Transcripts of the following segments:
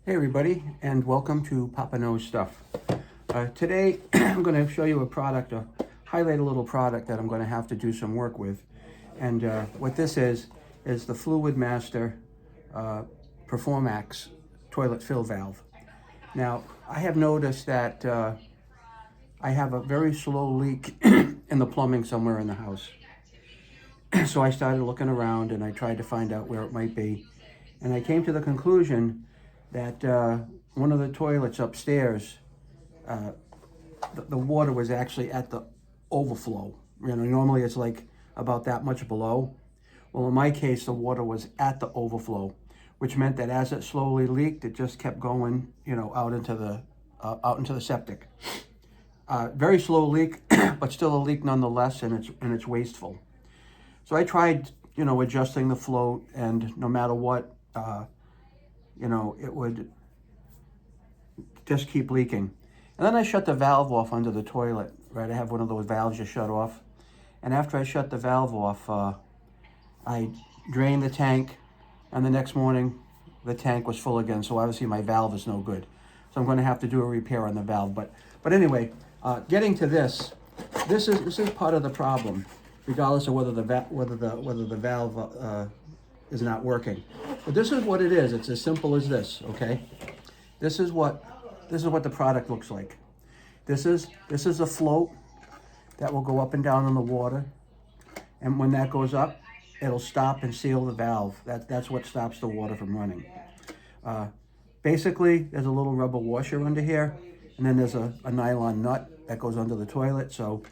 Hey everybody, and welcome to Papa Knows Stuff. Today I'm going to show you highlight a little product that I'm going to have to do some work with. And what this is the Fluidmaster Performax toilet fill valve. Now, I have noticed that I have a very slow leak in the plumbing somewhere in the house. So I started looking around and I tried to find out where it might be. And I came to the conclusion that one of the toilets upstairs, the water was actually at the overflow. You know, normally it's like about that much below. Well, in my case, the water was at the overflow, which meant that as it slowly leaked, it just kept going, you know, out into the septic. Very slow leak, but still a leak nonetheless, and it's wasteful. So I tried, you know, adjusting the float, and no matter what, you know, it would just keep leaking. And then I shut the valve off under the toilet, right? I have one of those valves you shut off. And after I shut the valve off, I drained the tank, and the next morning, the tank was full again. So obviously my valve is no good. So I'm going to have to do a repair on the valve. But anyway, getting to this is part of the problem, regardless of whether the valve is not working. But this is what it is. It's as simple as this. Okay, this is what the product looks like. This is a float that will go up and down in the water, and when that goes up, it'll stop and seal the valve. That's what stops the water from running. Basically, there's a little rubber washer under here, and then there's a nylon nut that goes under the toilet. So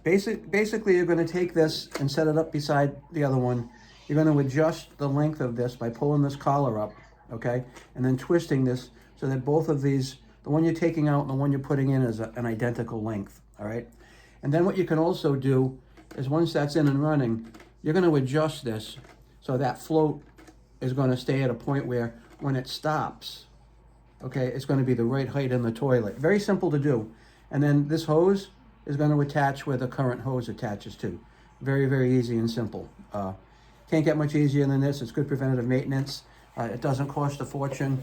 basically, you're going to take this and set it up beside the other one. You're going to adjust the length of this by pulling this collar up, okay? And then twisting this so that both of these, the one you're taking out and the one you're putting in, is an identical length, all right? And then what you can also do is, once that's in and running, you're going to adjust this so that float is going to stay at a point where when it stops, okay, it's going to be the right height in the toilet. Very simple to do. And then this hose is going to attach where the current hose attaches to. Very, very easy and simple. Can't get much easier than this. It's good preventative maintenance. It doesn't cost a fortune.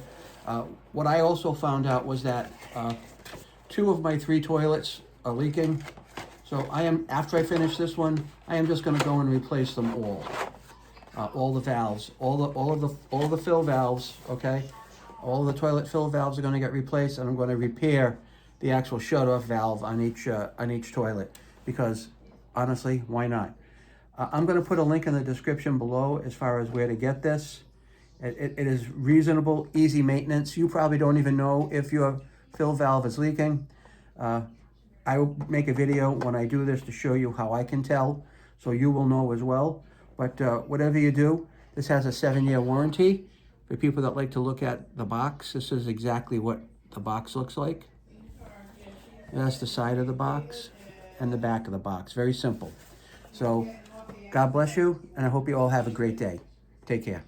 What I also found out was that 2 of my 3 toilets are leaking. So after I finish this one, I am just going to go and replace them all the valves, all of the fill valves. Okay, all the toilet fill valves are going to get replaced, and I'm going to repair the actual shut-off valve on each toilet, because honestly, why not? I'm going to put a link in the description below as far as where to get this. It is reasonable, easy maintenance. You probably don't even know if your fill valve is leaking. I will make a video when I do this to show you how I can tell, so you will know as well. But whatever you do, this has a 7-year warranty. For people that like to look at the box, this is exactly what the box looks like. That's the side of the box and the back of the box. Very simple. So God bless you, and I hope you all have a great day. Take care.